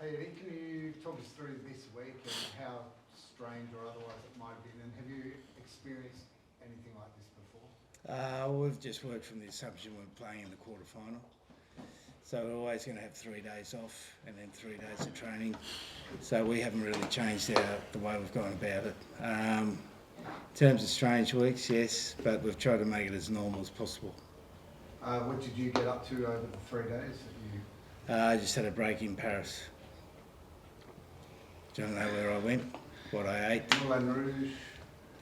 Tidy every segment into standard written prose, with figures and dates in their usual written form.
Hey Eddie, can you talk us through this week and how strange or otherwise it might have been, and have you experienced anything like this before? We've just worked from the assumption we're playing in the quarterfinal. So we're always going to have 3 days off and then 3 days of training. So we haven't really changed the way we've gone about it. In terms of strange weeks, yes, but we've tried to make it as normal as possible. What did you get up to over the 3 days that you... I just had a break in Paris. Do you want to know where I went? What I ate? Moulin Rouge?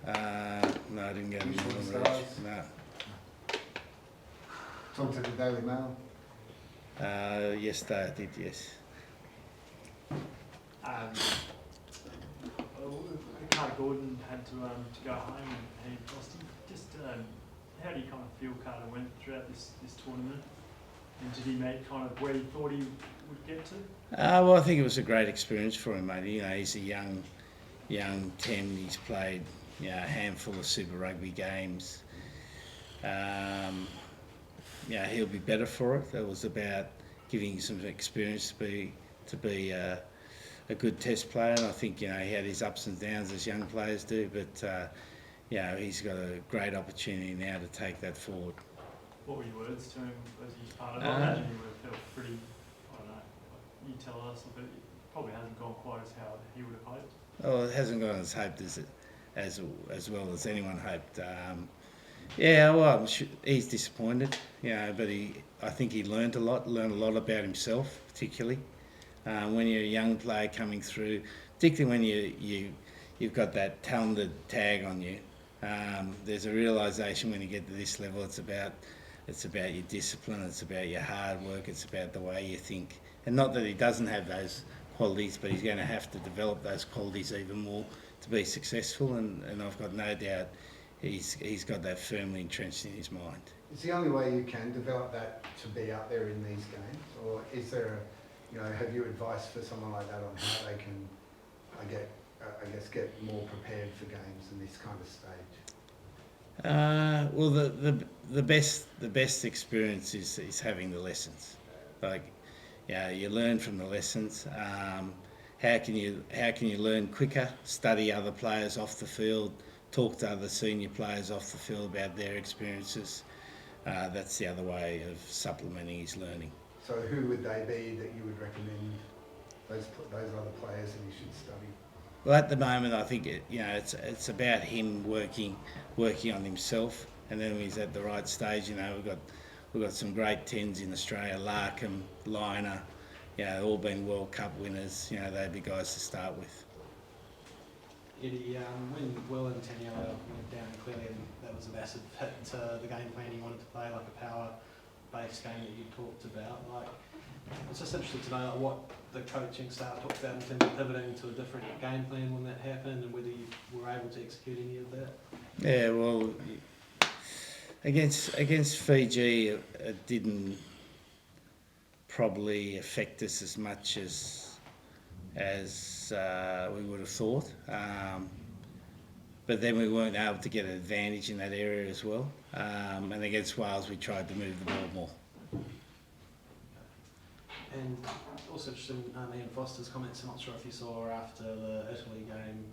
No, I didn't go to Moulin Rouge. No. Talk to the Daily Mail? Yesterday I did, yes. Carter Gordon had to go home and Boston. Just how do you kind of feel Carter went throughout this tournament? And did he make kind of where he thought he would get to? Well, I think it was a great experience for him, mate. You know, he's a young 10. He's played a handful of Super Rugby games. He'll be better for it. It was about giving him some experience to be a good test player. And I think he had his ups and downs as young players do, but he's got a great opportunity now to take that forward. What were your words to him as he's part of it? I imagine he would have felt pretty, I don't know, you tell us, but it probably hasn't gone quite as how he would have hoped. Oh, it hasn't gone as hoped as well as anyone hoped. I'm sure he's disappointed, but I think he learned a lot about himself, particularly. When you're a young player coming through, particularly when you've got that talented tag on you, there's a realisation when you get to this level, it's about your discipline, it's about your hard work, it's about the way you think. And not that he doesn't have those qualities, but he's going to have to develop those qualities even more to be successful, and I've got no doubt he's got that firmly entrenched in his mind. It's the only way you can develop that to be out there in these games, or is there have you advice for someone like that on how they can, get more prepared for games in this kind of stage? Well, the best experience is having the lessons. You learn from the lessons. How can you learn quicker? Study other players off the field. Talk to other senior players off the field about their experiences. That's the other way of supplementing his learning. So who would they be that you would recommend those other players that he should study? Well, at the moment, I think it's about him working on himself, and then when he's at the right stage, we've got some great 10s in Australia, Larkham, Liner, all been World Cup winners. They'd be guys to start with. Eddie, when Will and Taniela went down, clearly that was a massive hit to the game plan you wanted to play, like a power-based game that you talked about. It's just interesting to know what the coaching staff talked about in terms of pivoting to a different game plan when that happened, and whether you were able to execute any of that. Yeah, well, against Fiji, it didn't probably affect us as much as we would have thought. But then we weren't able to get an advantage in that area as well. And against Wales, we tried to move the ball more. And also interesting, Ian Foster's comments. I'm not sure if you saw after the Italy game,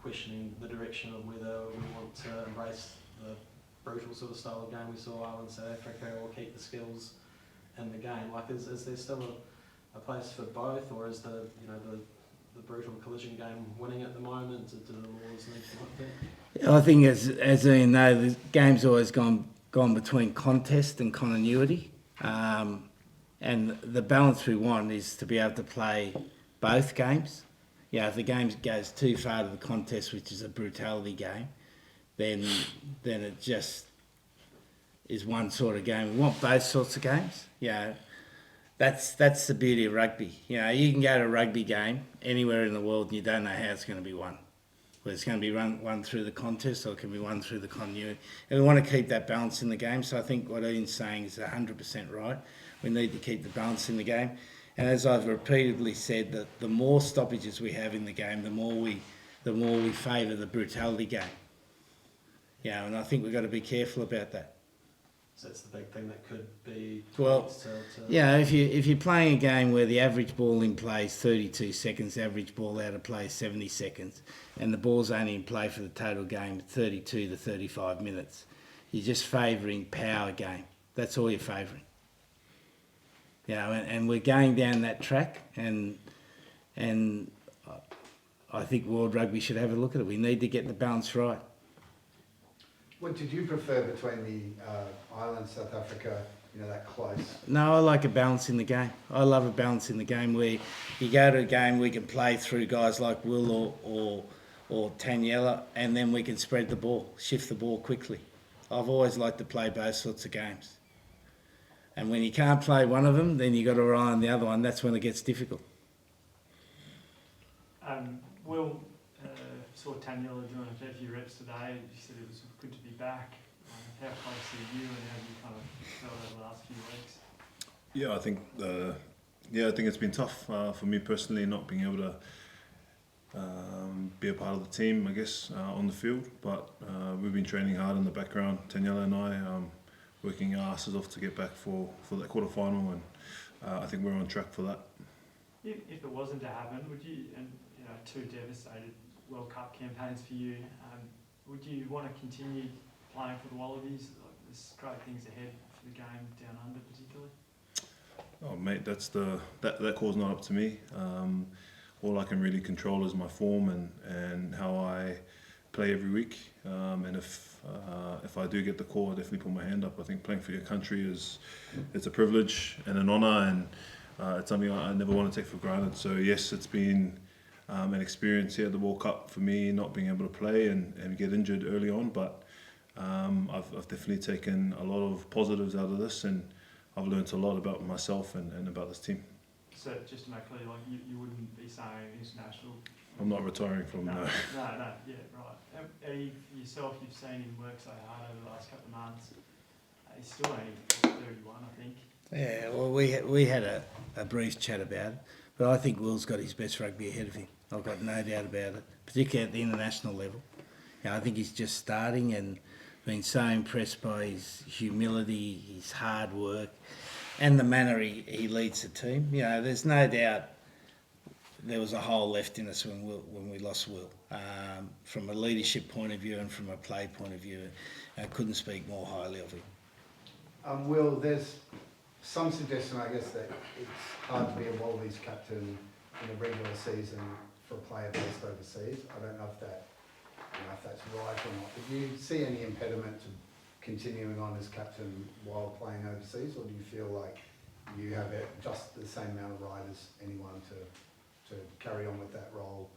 questioning the direction of whether we want to embrace the brutal sort of style of game we saw in South Africa, or keep the skills in the game. Is there still a place for both, or is the brutal collision game winning at the moment? Do the laws need to look at that? I think as Ian knows, the game's always gone between contest and continuity. And the balance we want is to be able to play both games. If the game goes too far to the contest, which is a brutality game, then it just is one sort of game. We want both sorts of games. That's the beauty of rugby. You can go to a rugby game anywhere in the world and you don't know how it's going to be won. Whether it's going to be won through the contest or it can be won through the continuity. And we want to keep that balance in the game. So I think what Ian's saying is 100% right. We need to keep the balance in the game. And as I've repeatedly said, that the more stoppages we have in the game, the more we favour the brutality game. And I think we've got to be careful about that. So that's the big thing that could be. Well, to Yeah, if you're playing a game where the average ball in play is 32 seconds, the average ball out of play is 70 seconds, and the ball's only in play for the total game 32 to 35 minutes, you're just favouring power game. That's all you're favouring. And we're going down that track, and I think World Rugby should have a look at it. We need to get the balance right. What did you prefer between the islands, South Africa, that close? No, I like a balance in the game. I love a balance in the game where you go to a game, we can play through guys like Will or Taniela, and then we can spread the ball, shift the ball quickly. I've always liked to play both sorts of games. And when you can't play one of them, then you've got to rely on the other one. That's when it gets difficult. Will, saw Taniela doing a fair few reps today. She said it was good to be back. How close are you, and how have you kind of felt over the last few weeks? Yeah, I think it's been tough for me personally, not being able to be a part of the team, I guess, on the field. But we've been training hard in the background, Taniela and I, working our asses off to get back for that quarter-final, and I think we're on track for that. If it wasn't to happen, would you, and two devastated World Cup campaigns for you, would you want to continue playing for the Wallabies? Like, there's great things ahead for the game down under, particularly. Oh, mate, that call's not up to me. All I can really control is my form and how I play every week. And if I do get the call, I definitely put my hand up. I think playing for your country it's a privilege and an honour, and it's something I never want to take for granted. So yes, it's been an experience here at the World Cup for me, not being able to play and get injured early on, but I've definitely taken a lot of positives out of this, and I've learnt a lot about myself and about this team. So just to make clear, like you wouldn't be saying international. I'm not retiring from No, no. Yeah, right. Eddie, yourself, you've seen him work so hard over the last couple of months. He's still only 31, I think. Yeah, well, we had a brief chat about it, but I think Will's got his best rugby ahead of him. I've got no doubt about it, particularly at the international level. I think he's just starting, and been so impressed by his humility, his hard work, and the manner he leads the team. There's no doubt there was a hole left in us when we lost Will. From a leadership point of view and from a play point of view, I couldn't speak more highly of him. Will, there's some suggestion, I guess, that it's hard to be a Wallabies captain in a regular season for a player based overseas. I don't know if that's right or not. But do you see any impediment to continuing on as captain while playing overseas, or do you feel like you have just the same amount of right as anyone to carry on with that role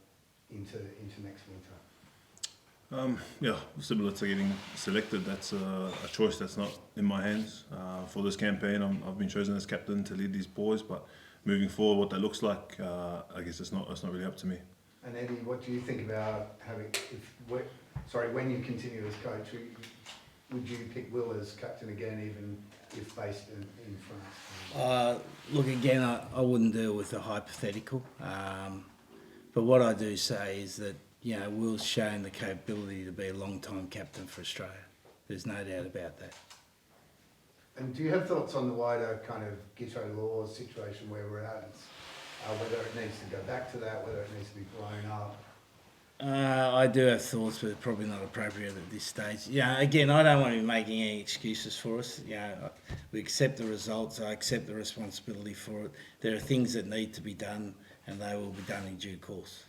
into next winter? Yeah, similar to getting selected, that's a choice that's not in my hands. For this campaign, I've been chosen as captain to lead these boys, but moving forward, what that looks like, I guess it's not really up to me. And Eddie, what do you think about when you continue as coach, would you pick Will as captain again, even if based in France? Look, again, I wouldn't deal with the hypothetical, but what I do say is that Will's shown the capability to be a long-time captain for Australia. There's no doubt about that. And do you have thoughts on the wider kind of Ghetto Laws situation where we're at? Whether it needs to go back to that, whether it needs to be blown up? I do have thoughts, but probably not appropriate at this stage. Again, I don't want to be making any excuses for us. We accept the results. I accept the responsibility for it. There are things that need to be done, and they will be done in due course.